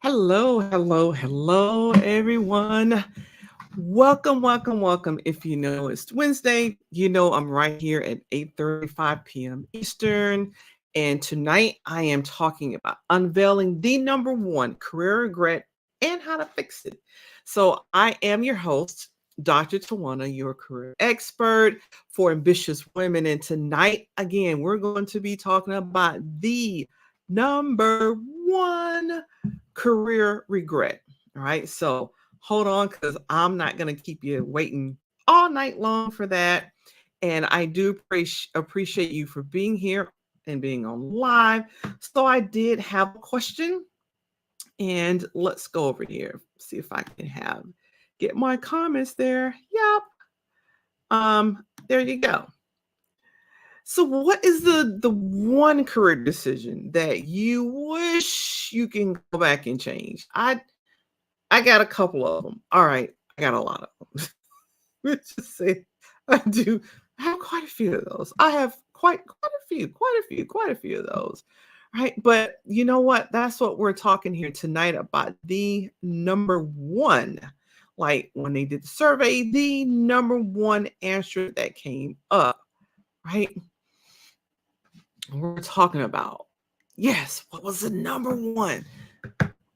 Hello, hello, hello, everyone. Welcome, welcome, welcome. If you know it's Wednesday, you know I'm right here at 8:35 p.m. Eastern. And tonight I am talking about unveiling the number one career regret and how to fix it. So I am your host, Dr. Twanna, your career expert for ambitious women. And tonight, again, we're going to be talking about the number one career regret. All right. So hold on because I'm not going to keep you waiting all night long for that. And I do appreciate you for being here and being on live. So I did have a question, and let's go over here, see if I can get my comments there. Yep. There you go. So what is the one career decision that you wish you can go back and change? I got a couple of them. All right, I got a lot of them. Let's just say I do have quite a few of those. I have quite a few of those. Right. But you know what? That's what we're talking here tonight about the number one. Like when they did the survey, the number one answer that came up, right? We're talking about, yes, what was the number one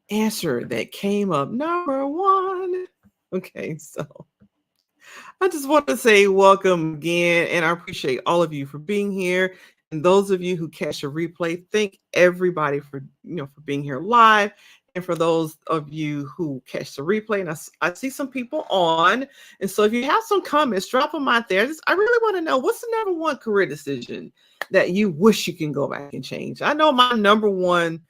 answer that came up? Number one. Okay, so I just want to say welcome again, and I appreciate all of you for being here. And those of you who catch a replay, thank everybody for for being here live. And for those of you who catch the replay, and I see some people on, and so if you have some comments, drop them out there. I really want to know what's the number one career decision that you wish you can go back and change. I know my number one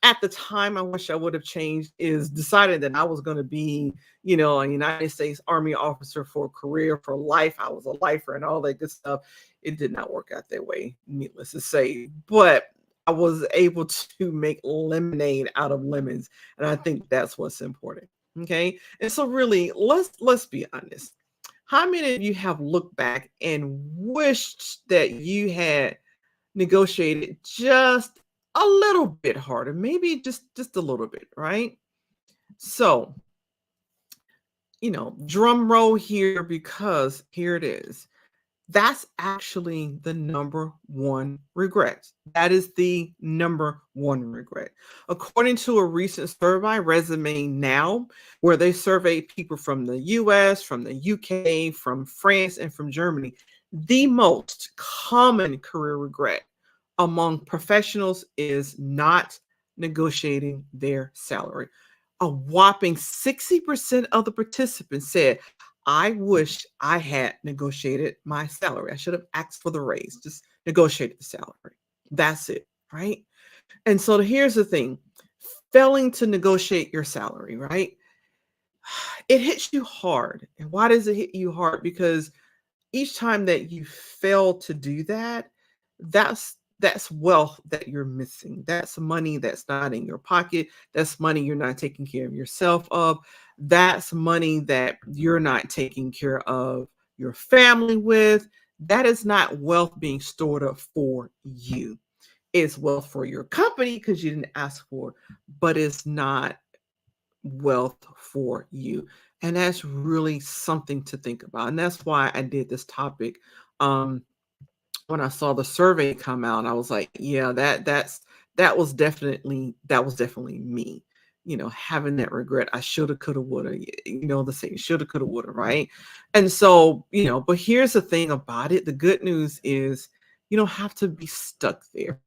at the time I wish I would have changed is decided that I was going to be, a United States Army officer for a career, for life. I was a lifer and all that good stuff. It did not work out that way, needless to say. But I was able to make lemonade out of lemons. And I think that's what's important. Okay. And so really let's be honest. How many of you have looked back and wished that you had negotiated just a little bit harder, maybe just a little bit, right? So, drum roll here because here it is. That's actually the number one regret. That is the number one regret. According to a recent survey, Resume Now, where they surveyed people from the US, from the UK, from France, and from Germany, the most common career regret among professionals is not negotiating their salary. A whopping 60% of the participants said, I wish I had negotiated my salary. I should have asked for the raise, just negotiated the salary. That's it, right? And so here's the thing, failing to negotiate your salary, right? It hits you hard. And why does it hit you hard? Because each time that you fail to do that, that's wealth that you're missing. That's money that's not in your pocket. That's money you're not taking care of yourself of. That's money that you're not taking care of your family with. That is not wealth being stored up for you. It's wealth for your company because you didn't ask for it, but it's not wealth for you. And that's really something to think about. And that's why I did this topic. When I saw the survey come out, I was like, yeah, that was definitely me. Having that regret. I shoulda, coulda, woulda. The saying shoulda, coulda, woulda, right? And so, but here's the thing about it. The good news is you don't have to be stuck there.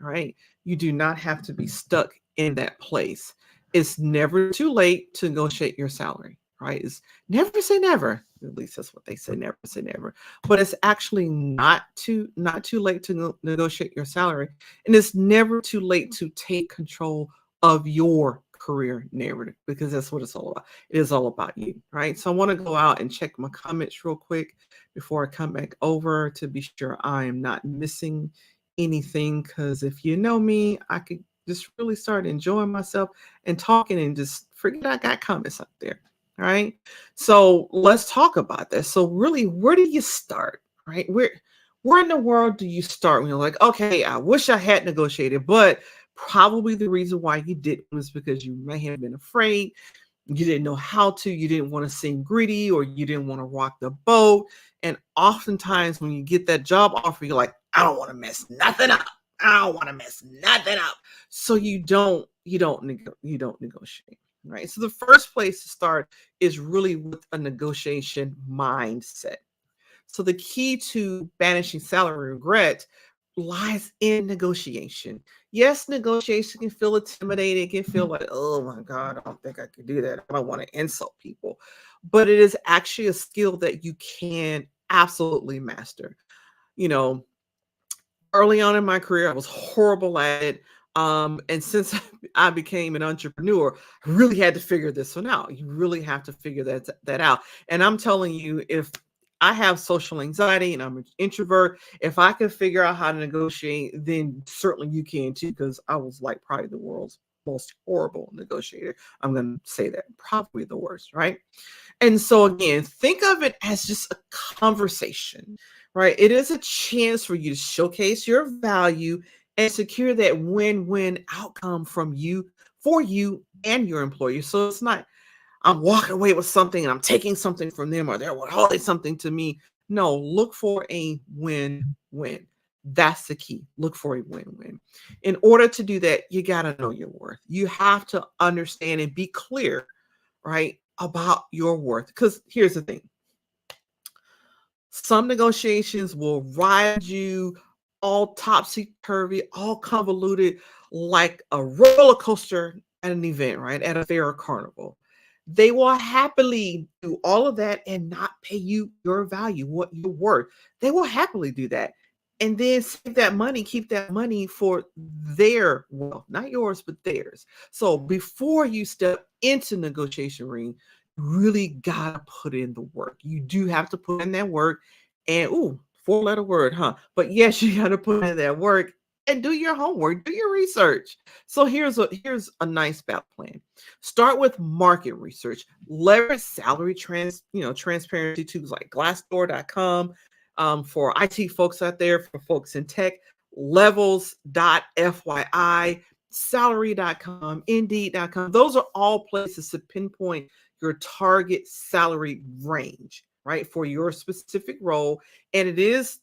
Right? You do not have to be stuck in that place. It's never too late to negotiate your salary, right? It's never say never. At least that's what they say, never say never. But it's actually not too late to negotiate your salary. And it's never too late to take control of your career narrative because that's what it's all about. It is all about you, right? So I want to go out and check my comments real quick before I come back over to be sure I am not missing anything. Because if you know me, I could just really start enjoying myself and talking and just forget I got comments up there. All right. So let's talk about this. So really, where do you start? Right? Where in the world do you start when you're like, okay, I wish I had negotiated, but Probably the reason why you didn't was because you may have been afraid, you didn't know how to, you didn't want to seem greedy, or you didn't want to rock the boat. And oftentimes when you get that job offer, you're like, I don't want to mess nothing up. I don't want to mess nothing up. So you don't negotiate. Right. So the first place to start is really with a negotiation mindset. So the key to banishing salary regret lies in negotiation. Yes, negotiation can feel intimidating. It can feel like, oh my God, I don't think I could do that. I don't want to insult people. But it is actually a skill that you can absolutely master. You know, early on in my career, I was horrible at it. And since I became an entrepreneur, I really had to figure this one out. You really have to figure that out. And I'm telling you, if I have social anxiety and I'm an introvert, if I can figure out how to negotiate, then certainly you can too, because I was like probably the world's most horrible negotiator. I'm going to say that, probably the worst, right? And so again, think of it as just a conversation, right? It is a chance for you to showcase your value and secure that win-win outcome from you for you and your employer. So it's not I'm walking away with something and I'm taking something from them, or they're withholding something to me. No, look for a win-win. That's the key. Look for a win-win. In order to do that, you got to know your worth. You have to understand and be clear, right, about your worth. Because here's the thing, some negotiations will ride you all topsy turvy, all convoluted, like a roller coaster at an event, right? At a fair or carnival. They will happily do all of that and not pay you your value, what you're worth. They will happily do that. And then save that money, keep that money for their wealth, not yours, but theirs. So before you step into negotiation ring, you really gotta put in the work. You do have to put in that work. And ooh, four-letter word, huh? But yes, you gotta put in that work and do your homework, do your research. So here's a nice battle plan. Start with market research. Leverage salary transparency tools like Glassdoor.com, for IT folks out there, for folks in tech, levels.fyi, salary.com, indeed.com. Those are all places to pinpoint your target salary range, right, for your specific role. And it is,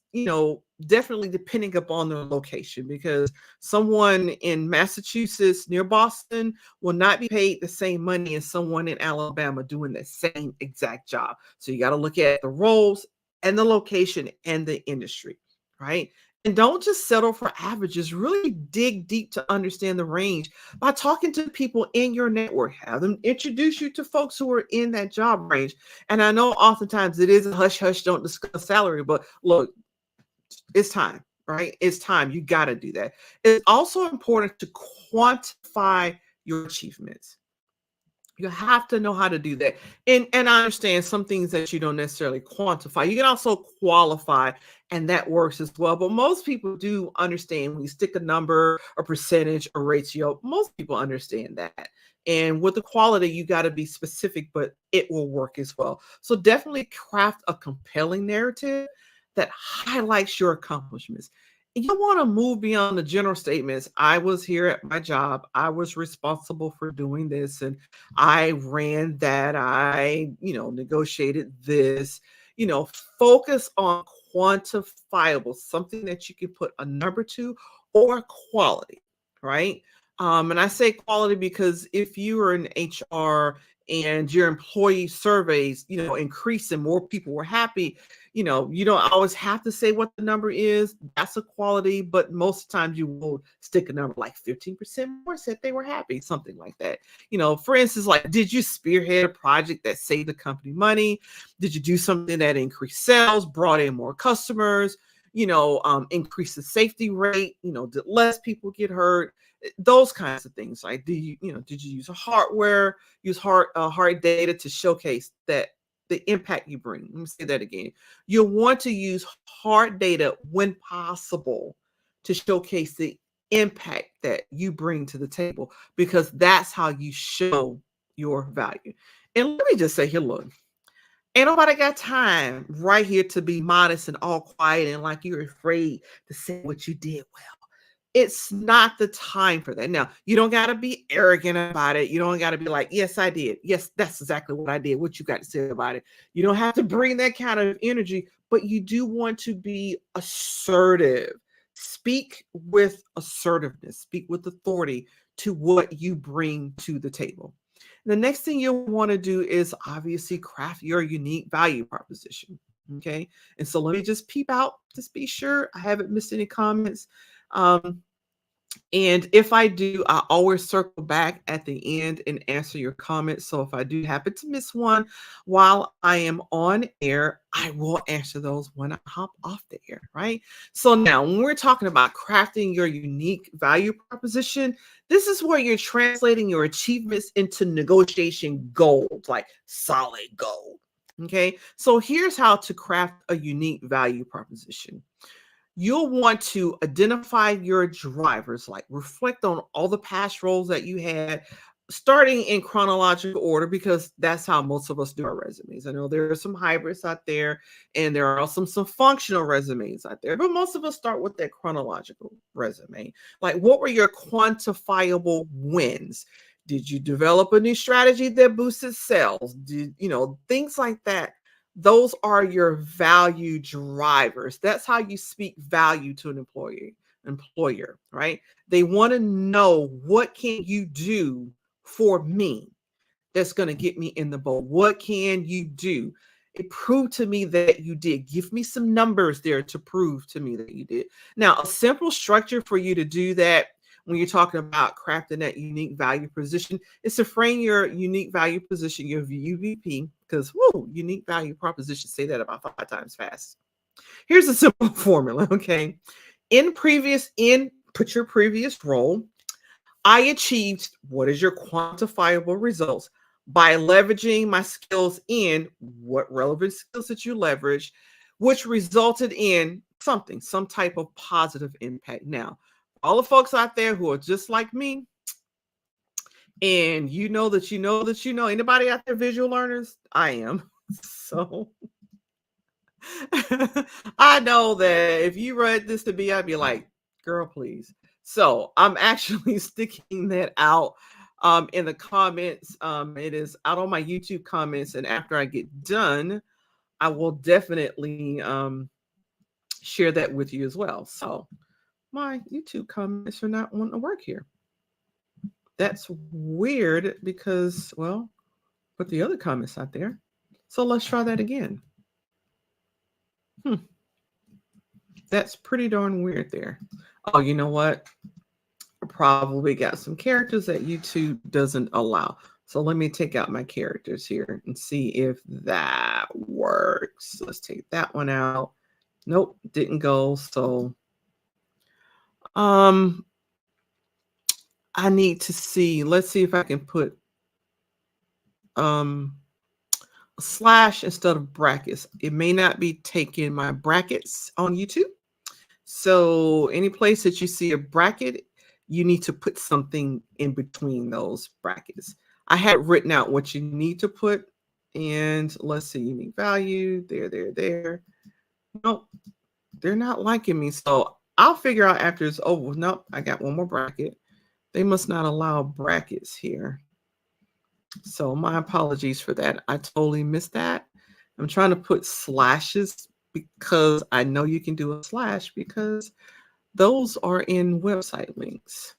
definitely depending upon the location, because someone in Massachusetts near Boston will not be paid the same money as someone in Alabama doing the same exact job. So you got to look at the roles and the location and the industry, right? And don't just settle for averages. Really dig deep to understand the range by talking to people in your network. Have them introduce you to folks who are in that job range. And I know oftentimes it is a hush hush, don't discuss salary, but look, it's time, right? It's time. You got to do that. It's also important to quantify your achievements. You have to know how to do that. And I understand some things that you don't necessarily quantify. You can also qualify, and that works as well. But most people do understand when you stick a number, a percentage, a ratio. Most people understand that. And with the quality, you got to be specific, but it will work as well. So definitely craft a compelling narrative that highlights your accomplishments. You want to move beyond the general statements. I was here at my job. I was responsible for doing this, and I ran that. Negotiated this. You know, focus on quantifiable, something that you can put a number to, or quality, right? And I say quality because if you are in HR and your employee surveys, increase and more people were happy, you don't always have to say what the number is. That's a quality, but most times you will stick a number like 15% more said they were happy, something like that. For instance, like, did you spearhead a project that saved the company money? Did you do something that increased sales, brought in more customers, increase the safety rate, did less people get hurt? Those kinds of things. Like, did you use hard data to showcase that the impact you bring? Let me say that again. You'll want to use hard data when possible to showcase the impact that you bring to the table, because that's how you show your value. And let me just say here, look, ain't nobody got time right here to be modest and all quiet and like you're afraid to say what you did well. it's not the time for that. Now, you don't got to be arrogant about it. You don't got to be like, yes, I did. Yes, that's exactly what I did. What you got to say about it? You don't have to bring that kind of energy, but you do want to be assertive. Speak with assertiveness, speak with authority to what you bring to the table. The next thing you'll want to do is obviously craft your unique value proposition. Okay. And so let me just peep out, just be sure I haven't missed any comments. Um, and if I do, I always circle back at the end and answer your comments. So if I do happen to miss one while I am on air, I will answer those when I hop off the air, right? So now, when we're talking about crafting your unique value proposition, this is where you're translating your achievements into negotiation gold, like solid gold. Okay, so here's how to craft a unique value proposition. You'll want to identify your drivers, like reflect on all the past roles that you had, starting in chronological order, because that's how most of us do our resumes. I know there are some hybrids out there, and there are also some functional resumes out there, but most of us start with that chronological resume. Like, what were your quantifiable wins? Did you develop a new strategy that boosted sales? Did things like that? Those are your value drivers. That's how you speak value to an employer, right? They want to know, what can you do for me that's going to get me in the bowl? What can you do? It proved to me that you did. Give me some numbers there to prove to me that you did. Now, a simple structure for you to do that when you're talking about crafting that unique value position is to frame your unique value position, your UVP, because unique value proposition, say that about 5 times fast. Here's a simple formula, okay? Put your previous role, I achieved, what is your quantifiable results? By leveraging my skills in, what relevant skills that you leverage, which resulted in something, some type of positive impact. Now, all the folks out there who are just like me, and anybody out there visual learners? I am. So I know that if you read this to me, I'd be like, girl, please. So I'm actually sticking that out in the comments. It is out on my YouTube comments. And after I get done, I will definitely share that with you as well. So my YouTube comments are not wanting to work here. That's weird because, well, put the other comments out there. So let's try that again. That's pretty darn weird there. Oh, you know what? I probably got some characters that YouTube doesn't allow. So let me take out my characters here and see if that works. Let's take that one out. Nope, didn't go. So I need to see. Let's see if I can put a slash instead of brackets. It may not be taking my brackets on YouTube. So any place that you see a bracket, you need to put something in between those brackets. I had written out what you need to put, and let's see, unique value, there. Nope, they're not liking me. So I'll figure out after it's over. Nope, I got one more bracket. They must not allow brackets here. So my apologies for that. I totally missed that. I'm trying to put slashes because I know you can do a slash because those are in website links.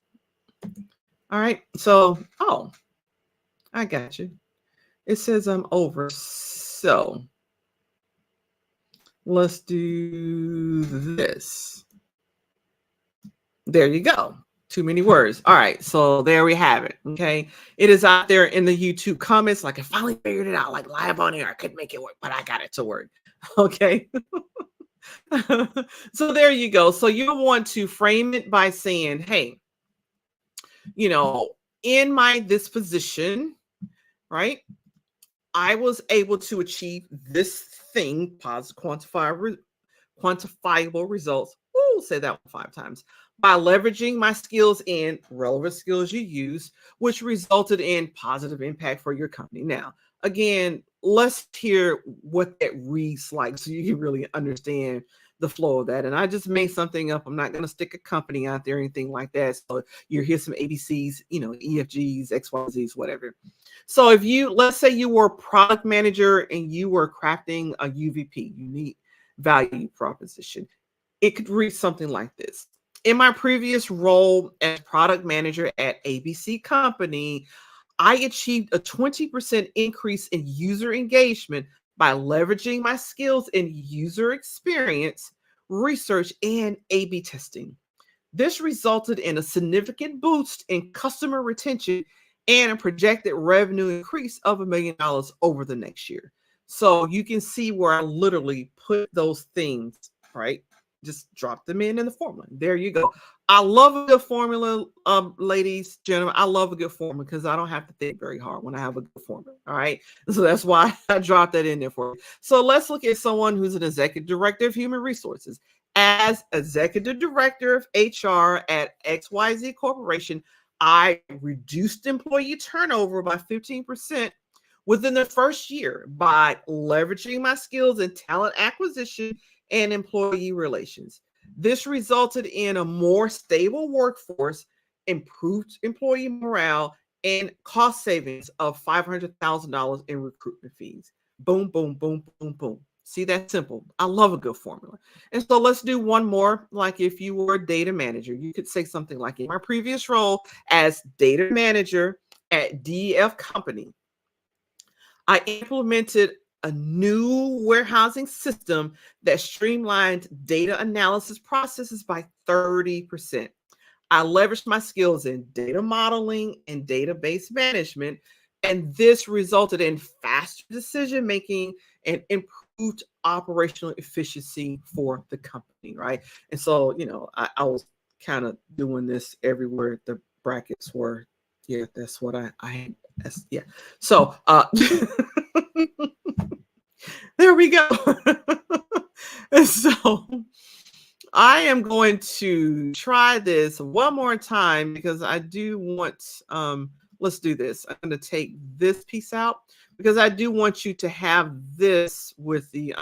All right. So, I got you. It says I'm over. So let's do this. There you go. Too many words. All right. So there we have it. Okay. It is out there in the YouTube comments. Like, I finally figured it out. Like, live on air. I couldn't make it work, but I got it to work. Okay. So there you go. So you'll want to frame it by saying, hey, in this position, right, I was able to achieve this thing, positive quantifiable results. Say that 5 times. By leveraging my skills and relevant skills you use, which resulted in positive impact for your company. Now, again, let's hear what that reads like so you can really understand the flow of that. And I just made something up. I'm not going to stick a company out there or anything like that. So you hear some ABCs, EFGs, XYZs, whatever. So if let's say you were a product manager and you were crafting a UVP, unique value proposition, it could read something like this. In my previous role as product manager at ABC Company, I achieved a 20% increase in user engagement by leveraging my skills in user experience, research, and A/B testing. This resulted in a significant boost in customer retention and a projected revenue increase of $1 million over the next year. So you can see where I literally put those things, right? Just drop them in the formula. There you go. I love a good formula, ladies, gentlemen. I love a good formula because I don't have to think very hard when I have a good formula. All right. So that's why I dropped that in there for you. So let's look at someone who's an executive director of human resources. As executive director of HR at XYZ Corporation, I reduced employee turnover by 15% within the first year by leveraging my skills in talent acquisition and employee relations. This resulted in a more stable workforce, improved employee morale, and cost savings of $500,000 in recruitment fees. Boom, boom, boom, boom, boom. See, that's simple. I love a good formula. And so let's do one more. Like if you were a data manager, you could say something like, in my previous role as data manager at DEF Company, I implemented a new warehousing system that streamlined data analysis processes by 30%. I leveraged my skills in data modeling and database management, and this resulted in faster decision making and improved operational efficiency for the company, right? And so, I was kind of doing this everywhere the brackets were. Yeah, that's what yeah. So, there we go. And so I am going to try this one more time because I do want, let's do this. I'm going to take this piece out because I do want you to have this with the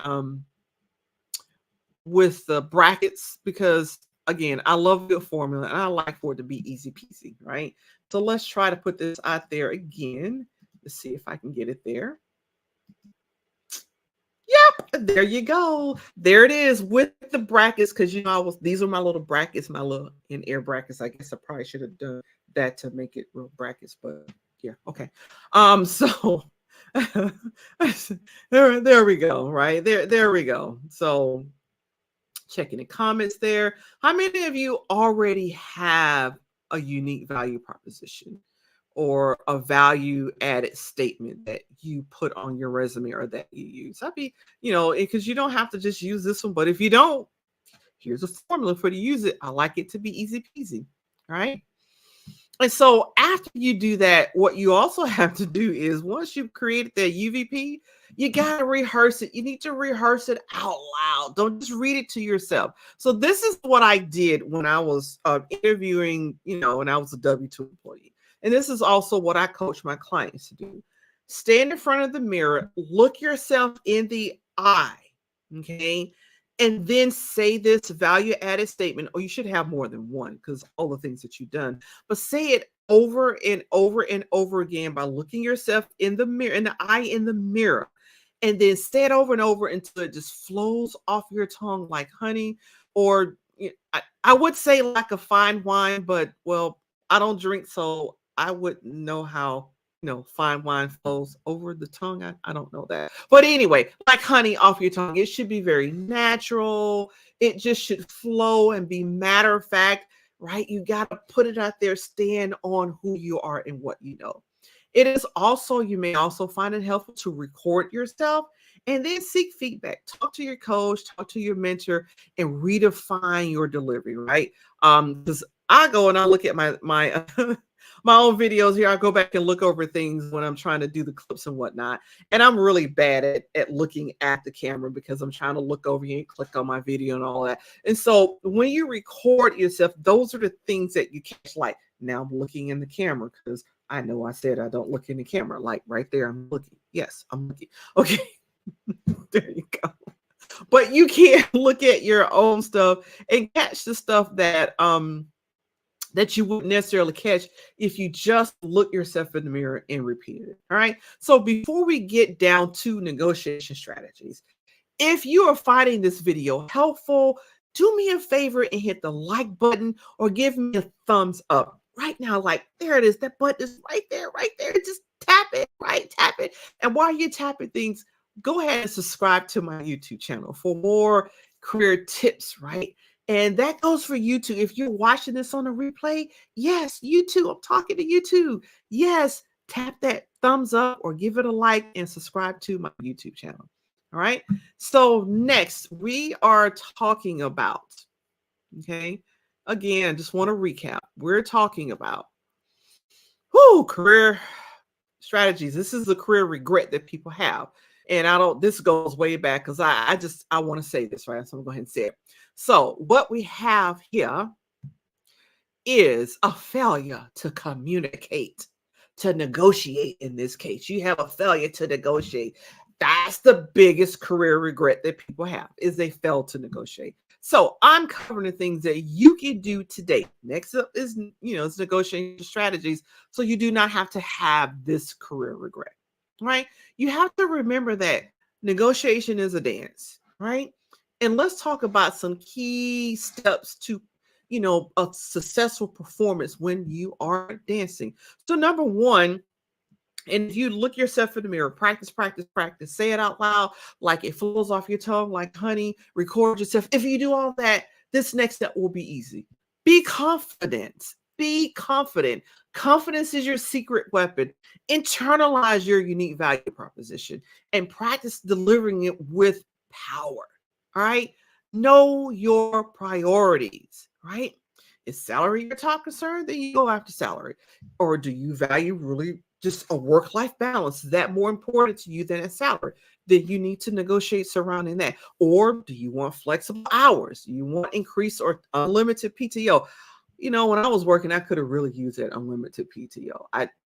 brackets because again, I love a good formula and I like for it to be easy peasy, right? So let's try to put this out there again. Let's see if I can get it there. Yep, there you go. There it is with the brackets because these are my little brackets, my little in air brackets. I guess I probably should have done that to make it real brackets, but yeah, okay. So there we go, right? There we go. So checking the comments there. How many of you already have a unique value proposition or a value added statement that you put on your resume or that you use? I'd be, because you don't have to just use this one, but if you don't, here's a formula for to use it. I like it to be easy peasy, right? And so after you do that, what you also have to do is once you've created that UVP, you got to rehearse it. You need to rehearse it out loud. Don't just read it to yourself. So this is what I did when I was interviewing, when I was a W-2 employee. And this is also what I coach my clients to do. Stand in front of the mirror, look yourself in the eye, okay? And then say this value added statement, or you should have more than one because all the things that you've done, but say it over and over and over again by looking yourself in the mirror, in the eye in the mirror, and then say it over and over until it just flows off your tongue like honey, or I would say like a fine wine, but well, I don't drink, so I wouldn't know how fine wine flows over the tongue. I don't know that. But anyway, like honey off your tongue, it should be very natural. It just should flow and be matter of fact, right? You got to put it out there, stand on who you are and what you know. It is also, you may also find it helpful to record yourself and then seek feedback. Talk to your coach, talk to your mentor, and redefine your delivery, right? Because I go and I look at my my own videos here. I go back and look over things when I'm trying to do the clips and whatnot. And I'm really bad at looking at the camera because I'm trying to look over here and click on my video and all that. And so when you record yourself, those are the things that you catch. Like now I'm looking in the camera because I know I said I don't look in the camera. Like right there, I'm looking. Yes, I'm looking. Okay. There you go. But you can't look at your own stuff and catch the stuff that you wouldn't necessarily catch if you just look yourself in the mirror and repeat it. All right. So before we get down to negotiation strategies, if you are finding this video helpful, do me a favor and hit the like button or give me a thumbs up right now. Like, there it is. That button is right there, right there. Just tap it, right? Tap it. And while you're tapping things, go ahead and subscribe to my YouTube channel for more career tips, right? And that goes for you too. If you're watching this on a replay, yes, you too. I'm talking to you too. Yes, tap that thumbs up or give it a like and subscribe to my YouTube channel. All right. So next we are talking about, okay, again, just want to recap. We're talking about career strategies. This is the career regret that people have. And this goes way back because I want to say this, right? So I'm going to go ahead and say it. So what we have here is a failure to communicate, to negotiate in this case. You have a failure to negotiate. That's the biggest career regret that people have, is they fail to negotiate. So I'm covering the things that you can do today. Next up is, it's negotiation strategies. So you do not have to have this career regret, right? You have to remember that negotiation is a dance, right? And let's talk about some key steps to, a successful performance when you are dancing. So number one, and if you look yourself in the mirror, practice, practice, practice, say it out loud, like it flows off your tongue, like honey, record yourself. If you do all that, this next step will be easy. Be confident. Be confident. Confidence is your secret weapon. Internalize your unique value proposition and practice delivering it with power. All right. Know your priorities, right? Is salary your top concern? Then you go after salary. Or do you value really just a work-life balance? Is that more important to you than a salary? Then you need to negotiate surrounding that. Or do you want flexible hours? Do you want increased or unlimited PTO? When I was working, I could have really used that unlimited PTO.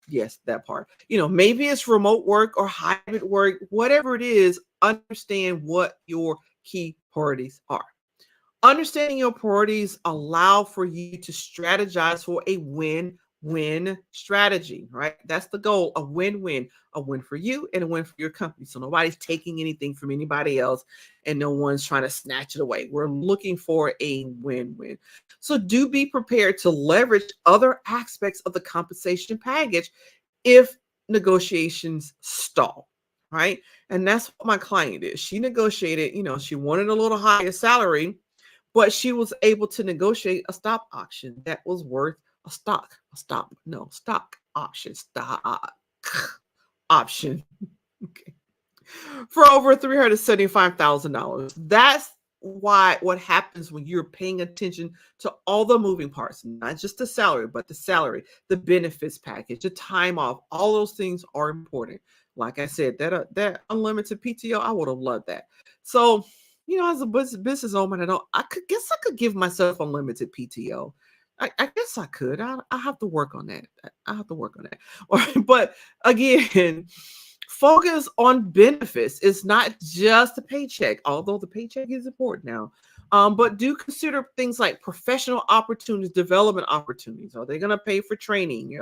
Yes, that part. Maybe it's remote work or hybrid work, whatever it is, understand what your key priorities are. Understanding your priorities allow for you to strategize for a win-win strategy, right? That's the goal, a win-win, a win for you and a win for your company. So nobody's taking anything from anybody else and no one's trying to snatch it away. We're looking for a win-win. So do be prepared to leverage other aspects of the compensation package if negotiations stall, right? And that's what my client did. She negotiated, she wanted a little higher salary, but she was able to negotiate a stock option that was worth stock option, option. Okay. For over $375,000. That's what happens when you're paying attention to all the moving parts, not just the salary, but the salary, the benefits package, the time off. All those things are important. Like I said, that unlimited PTO, I would have loved that. So, as a business owner, I could give myself unlimited PTO. I guess I could. I have to work on that. I have to work on that. But again, focus on benefits. It's not just the paycheck, although the paycheck is important now. But do consider things like professional opportunities, development opportunities. Are they going to pay for training?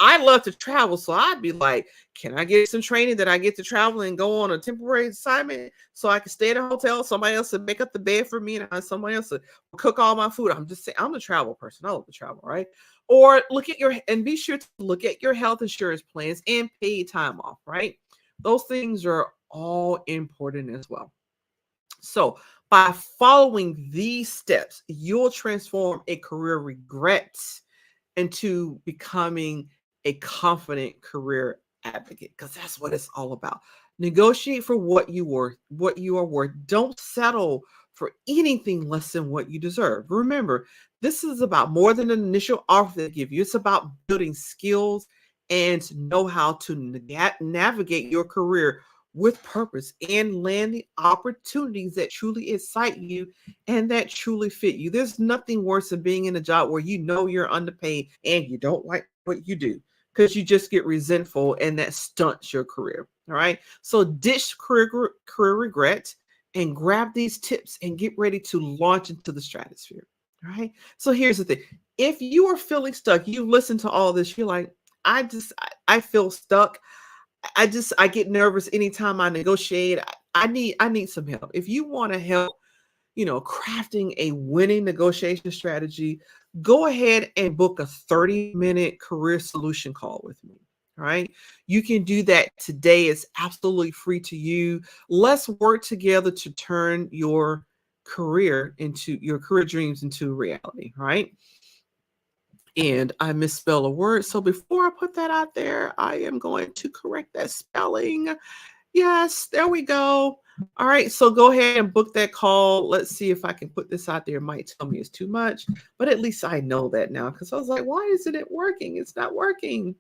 I love to travel, so I'd be like, can I get some training that I get to travel and go on a temporary assignment so I can stay at a hotel? Somebody else would make up the bed for me and somebody else would cook all my food. I'm just saying, I'm a travel person. I love to travel, right? Or be sure to look at your health insurance plans and paid time off, right? Those things are all important as well. So by following these steps, you'll transform a career regret into becoming a confident career advocate, because that's what it's all about. Negotiate for what you are worth. Don't settle for anything less than what you deserve. Remember, this is about more than an initial offer they give you. It's about building skills and know how to navigate your career with purpose and land the opportunities that truly excite you and that truly fit you. There's nothing worse than being in a job where you're underpaid and you don't like what you do, because you just get resentful and that stunts your career. All right. So ditch career regret and grab these tips and get ready to launch into the stratosphere. All right. So here's the thing. If you are feeling stuck, you listen to all this, you're like, I feel stuck. I get nervous anytime I negotiate. I need some help. If you want to help, crafting a winning negotiation strategy, go ahead and book a 30-minute career solution call with me. All right. You can do that today. It's absolutely free to you. Let's work together to turn your career dreams into reality. Right. And I misspell a word. So before I put that out there, I am going to correct that spelling. Yes, there we go. All right, so go ahead and book that call. Let's see if I can put this out there. It might tell me it's too much, but at least I know that now because I was like, why isn't it working? It's not working.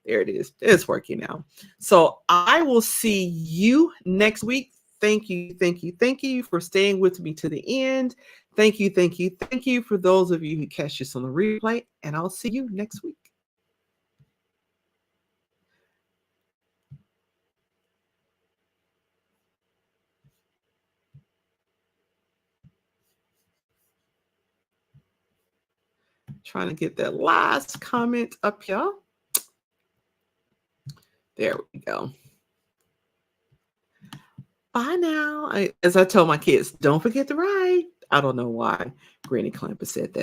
There it is. It's working now. So I will see you next week. Thank you, thank you, thank you for staying with me to the end. Thank you, thank you, thank you for those of you who catch this on the replay, and I'll see you next week. Trying to get that last comment up here. There we go. Bye now. As I tell my kids, don't forget to write. I don't know why Granny Clamper said that.